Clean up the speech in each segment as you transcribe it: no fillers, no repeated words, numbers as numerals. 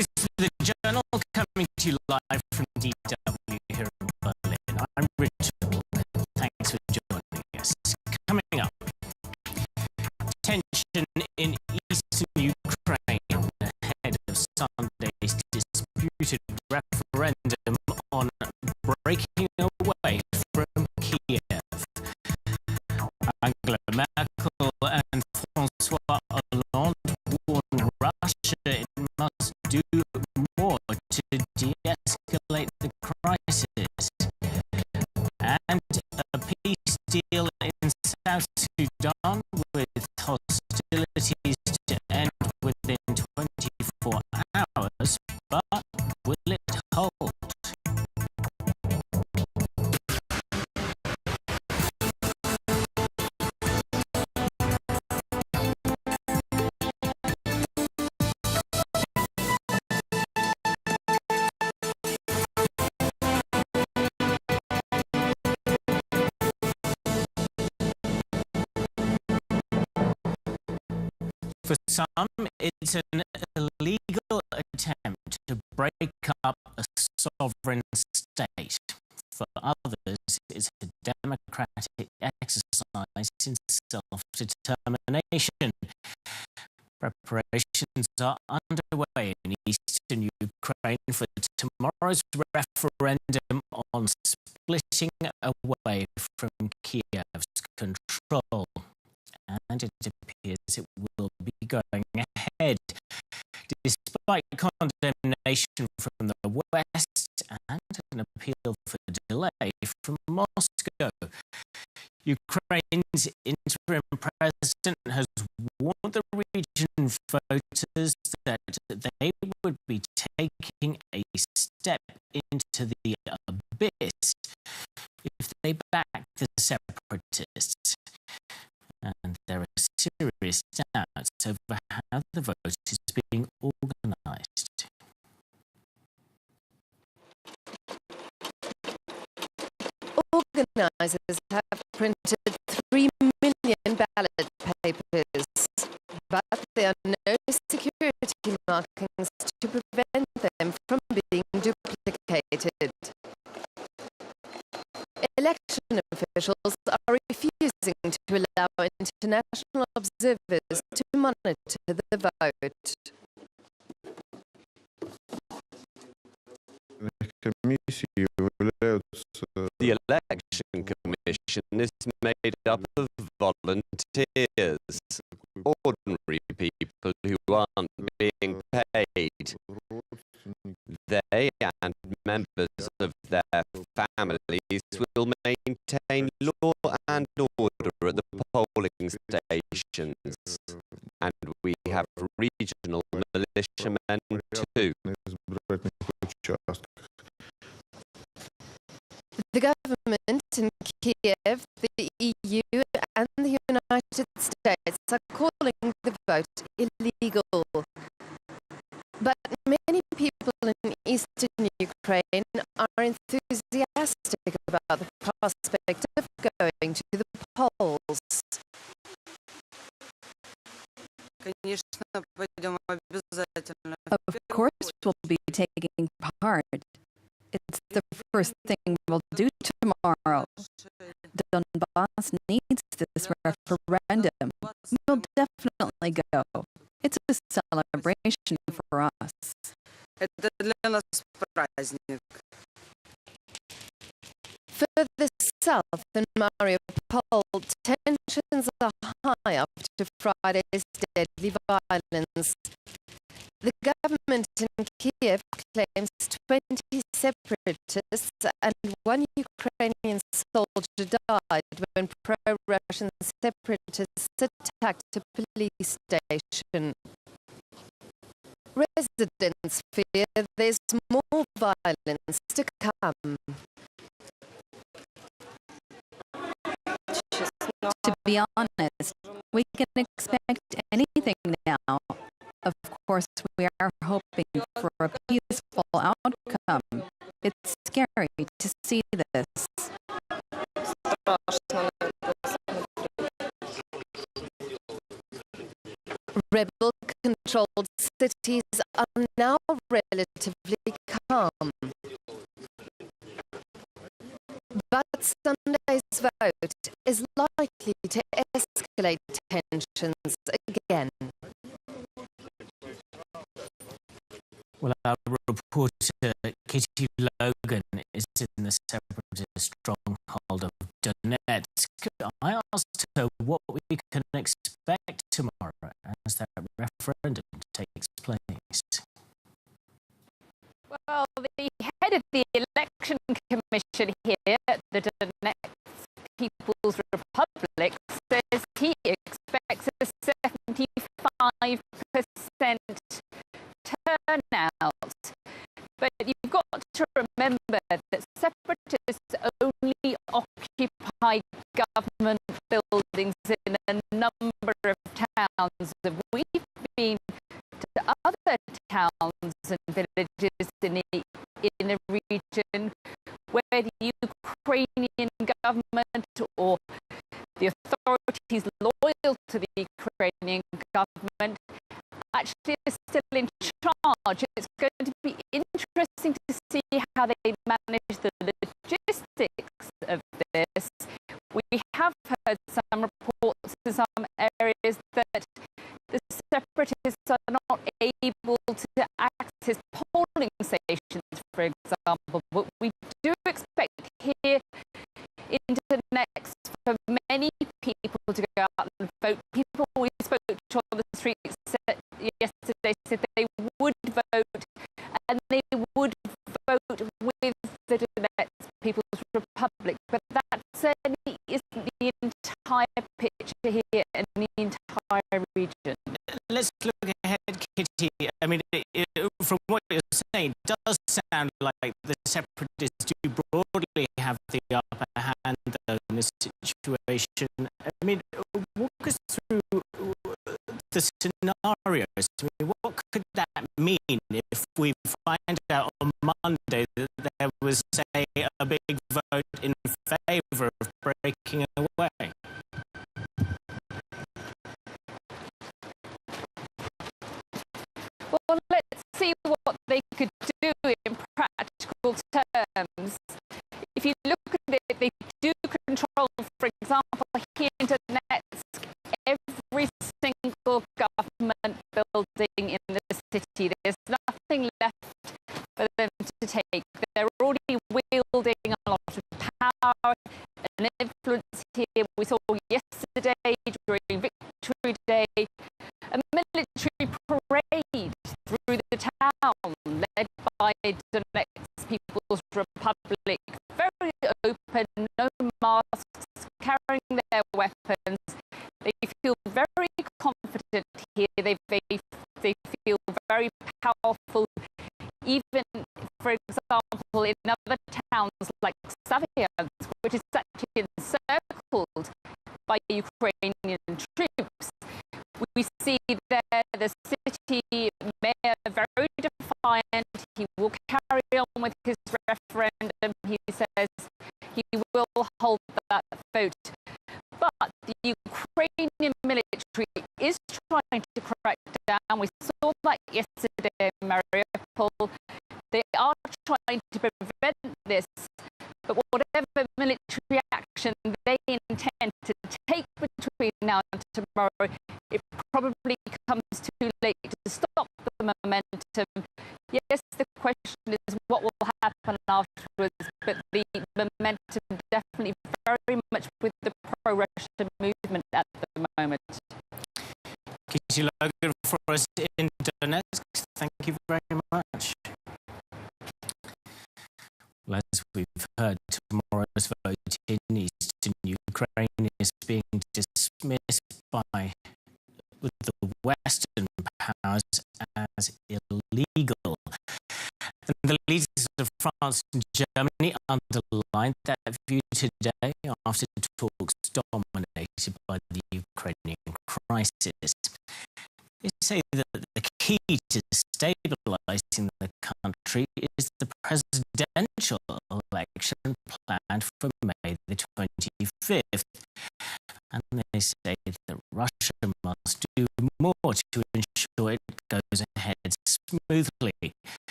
This is the Journal coming to you live from DW here in Berlin. I'm Richard. Thanks for joining us. Coming up, tension in eastern Ukraine ahead of Sunday's disputed referendum on breaking away from Kiev. Angela Merkel and François Hollande warn Russia it must do more to de-escalate the crisis. And a peace deal in South Sudan with hostilities to end within 24 hours, but will it hold? For some, it's an illegal attempt to break up a sovereign state. For others, it's a democratic exercise in self-determination. Preparations are underway in eastern Ukraine for tomorrow's referendum on splitting away from Kiev's control. And it appears it will be going ahead, despite condemnation from the West and an appeal for delay from Moscow. Ukraine's interim president has warned the region voters that they would be taking a step into the abyss if they back the separatists. And there are serious doubts over how the vote is being organised. Organisers have printed 3 million ballot papers, but there are no security markings to prevent them from being duplicated. Election officials are refusing to allow international observers to monitor the vote. The Election Commission is made up of volunteers, ordinary people who aren't being paid. They and members of their families will maintain law and order at the polling stations. And we have regional militiamen too. The government in Kiev, the EU and the United States are calling the vote illegal. But many people in eastern Ukraine are enthusiastic about the prospect of going to the polls. Of course we'll be taking part. It's the first thing we'll do tomorrow. Donbass needs this referendum. We'll definitely go. It's a celebration for us. Further south in Mariupol, tensions are high after Friday's deadly violence. The government in Kiev claims 20 separatists and 1 Ukrainian soldier died when pro-Russian separatists attacked a police station. Residents fear there's more violence to come. To be honest, we can expect anything now. Of course, we are hoping for a peaceful outcome. It's scary to see this. Rebel-controlled cities are now relatively calm. But Sunday's vote is likely to escalate tensions again. Well, our reporter Kitty Logan is in the separatist stronghold of Donetsk. I asked her what we can expect tomorrow as that referendum takes place. Well, the head of the election commission here at the Donetsk People's Republic says he expects a 75% turnout. But you've got to remember that separatists only occupy government buildings in a number of towns. We've been to other towns and villages in a region where the Ukrainian government or the authorities loyal to the Ukrainian government actually are still in charge. It's going to be interesting to see how they manage the logistics of this. We have heard some reports in some areas that the separatists are not able to access polling stations, for example. But we do expect here in Donetsk for many people to go out and vote. People we spoke to on the streets yesterday said they would vote, and they would vote with the Donetsk People's Republic. But that certainly isn't the entire picture here in the entire region. Let's look ahead, Kitty. I mean, from what you're saying, it does sound like the separatists do broadly have the upper hand though, in this situation. I mean, walk us through the scenarios. I mean, what could that mean if we find out on Monday that there was, say, a big vote in favour of breaking away? Well, let's see what they could do in practical terms. If you look at it, they do control, for example, here in Donetsk, every single government building in the city. There's nothing left for them to take. They're already wielding a lot of power and influence here. We saw yesterday during Victory Day a military parade through the town led by Donetsk People's Republic. Very open, no masks, carrying their weapons. They feel very confident here. They feel very powerful. Even, for example, in other towns like Saviansk, which is actually encircled by Ukrainian troops, we see there the city mayor very defiant. He will carry on with his referendum. He says he will hold that vote. But the Ukrainian military is trying to crack down. We saw that yesterday in Mariupol. They are trying to prevent this. But whatever military action they intend to take between now and tomorrow, it probably comes too late to stop the momentum. Yes, the question is what will happen afterwards, but the momentum definitely very much with the pro-Russian movement at the moment. Kitty Logan for us in Donetsk. Thank you very much. Well, as we've heard, tomorrow's vote in eastern Ukraine is being dismissed by the Western powers as illegal. And the leaders of France and Germany underlined that view today after talks dominated by the Ukrainian crisis. They say that the key to stabilising the country is the presidential election planned for May the 25th. And they say that Russia must do more to ensure it goes ahead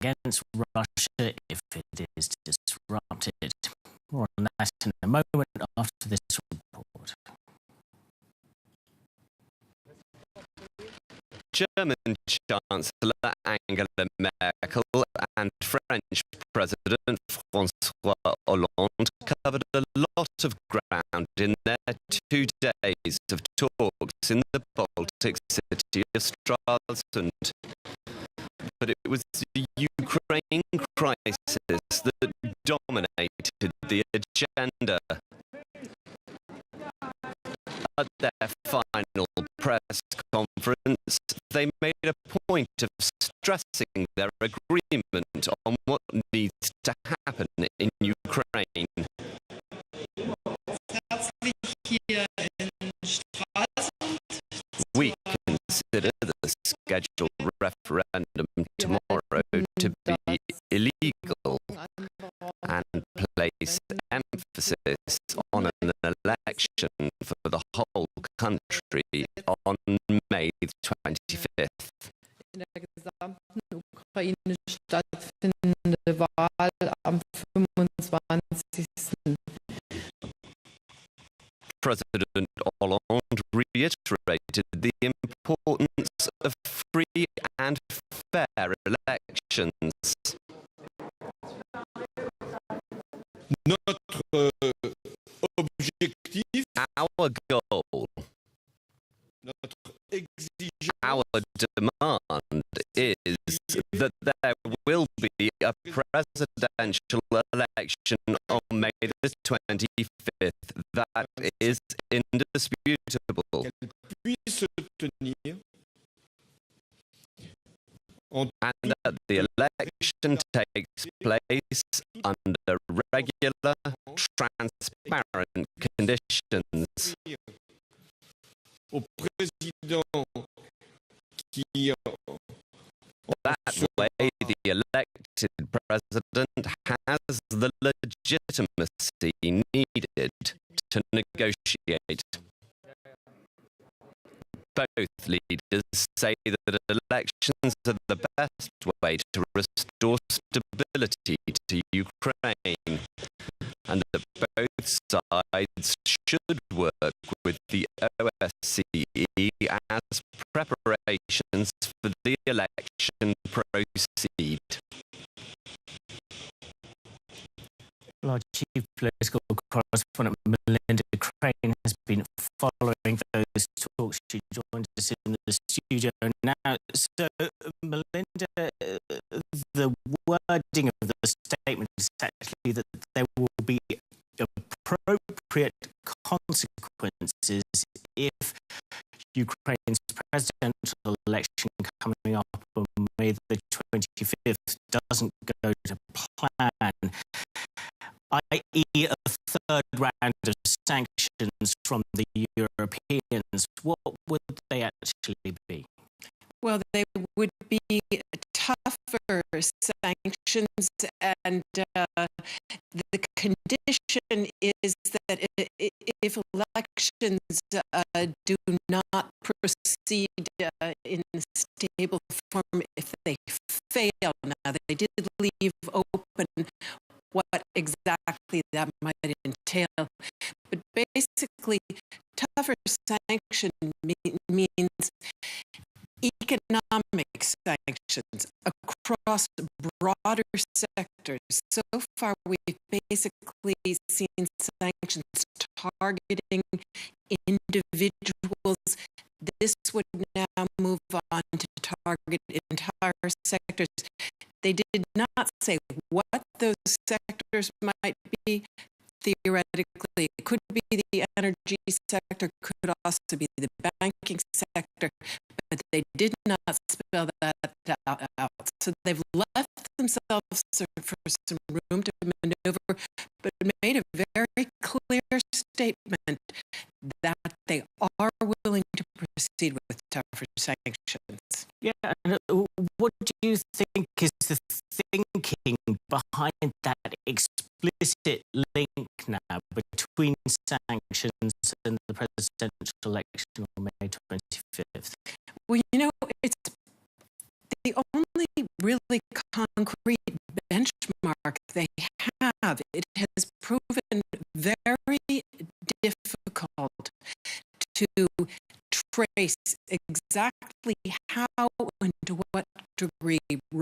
against Russia if it is disrupted. More on that in a moment after this report. German Chancellor Angela Merkel and French President François Hollande covered a lot of ground in their 2 days of talks in the Baltic city of Stralsund. But it was the Ukraine crisis that dominated the agenda. At their final press conference, they made a point of stressing their agreement on what needs to happen in Ukraine. We consider the scheduled referendum tomorrow to be illegal and place emphasis on an election for the whole country on May 25th. In der gesamten Ukraine stattfindende Wahl am 25. President Hollande reiterated the importance of free and fair elections. Notre objectif, Our goal, notre exigence, our demand is that there will be a presidential election on May the 25th. That is indisputable. qu'elle puisse se tenir en And that the election takes place under regular, transparent conditions. au président qui That way, the elected president has the legitimacy needed to negotiate. Both leaders say that elections are the best way to restore stability to Ukraine, and that both sides should work with the OSCE as preparations for the election proceed. Our chief political correspondent Melinda Crane has been following those talks. She joined us in the studio now. So, Melinda, the wording of the statement is actually that there will be appropriate consequences if Ukraine's presidential election coming up on May the 25th doesn't go to plan, i.e. a third round of sanctions from the Europeans. What would they actually be? Well, they would be tougher sanctions, and the condition is that if elections do not proceed in stable form, if they fail, now they did leave open what exactly that might entail, but basically tougher sanction means economic sanctions across broader sectors. So far, we've basically seen sanctions targeting individuals. This would now move on to target entire sectors. They did not say what those sectors might be. Theoretically, it could be the energy sector, could also be the banking sector, but they did not spell that out. So they've left themselves for some room to maneuver, but made a very clear statement that they are willing to proceed with tougher sanctions. Yeah, and what do you think is the thinking behind that explicit link now between sanctions and the presidential election on May 25th? Well, you know, it's the only really concrete benchmark they have. It has proven very difficult to trace exactly how and to what degree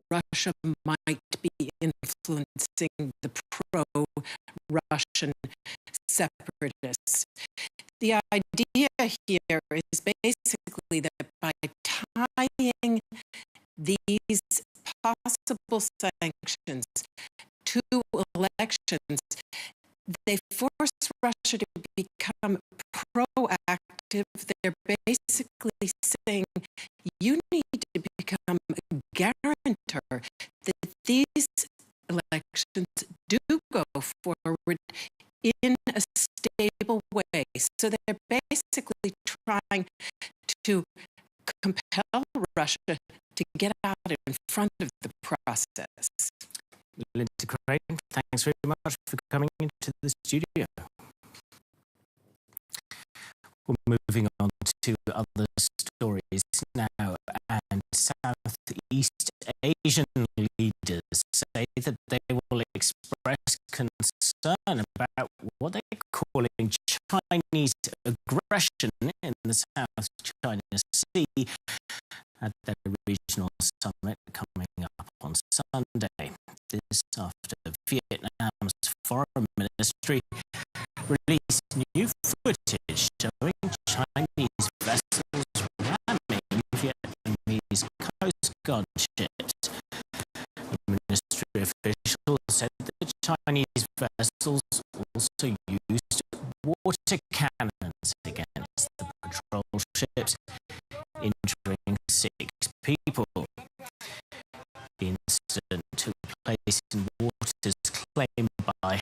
Russia might be influencing the pro-Russian separatists. The idea here is basically that by tying these possible sanctions to elections, they force Russia to become proactive. They're basically saying, you need to become a guarantor that these elections do go forward in a stable way. So they're basically trying to compel Russia to get out in front of the process. Melinda Crane, thanks very much for coming into the studio. We're moving on to other stories now, and Southeast Asian leaders say that they will express concern about what they're calling Chinese aggression in the South China Sea at their regional summit coming up on Sunday. This after Vietnam's foreign ministry released new footage showing Chinese vessels ramming Vietnamese Coast Guard ships. The ministry official said that the Chinese vessels also used water cannons against the patrol ships, injuring 6 people. The incident took place in waters claimed by